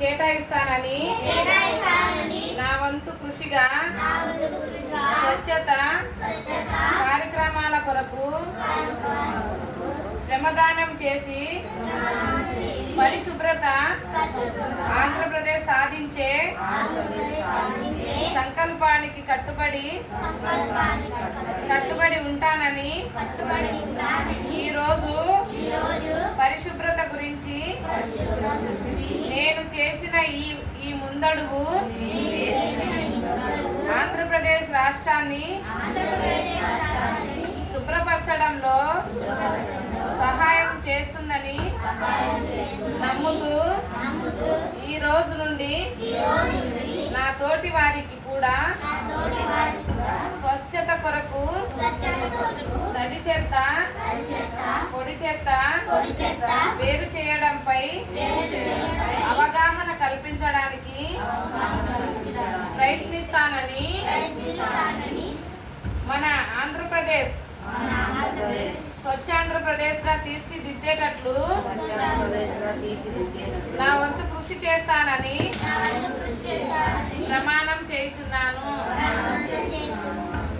కేటాయిస్తానని నా వంతు కృషిగా స్వచ్ఛత కార్యక్రమాల కొరకు శ్రమదానం చేసి పరిశుభ్రత ఆంధ్రప్రదేశ్ సాధించే సంకల్పానికి కట్టుబడి ఉంటానని ఈరోజు పరిశుభ్రత గురించి నేను చేసిన ఈ ముందడుగు ఆంధ్రప్రదేశ్ రాష్ట్రాన్ని శుభ్రపరచడంలో సహాయం చేస్తుందని నమ్ముతూ ఈ రోజు నుండి నా తోటి వారికి కూడా స్వచ్ఛత కొరకు తడి చెత్త పొడి చెత్త వేరు చేయడంపై అవగాహన కల్పించడానికి ప్రయత్నిస్తానని మన ఆంధ్రప్రదేశ్ స్వచ్ఛాంధ్రప్రదేశ్గా తీర్చిదిద్దేటట్లు నా వంతు కృషి చేస్తానని ప్రమాణం చేయుచున్నాను.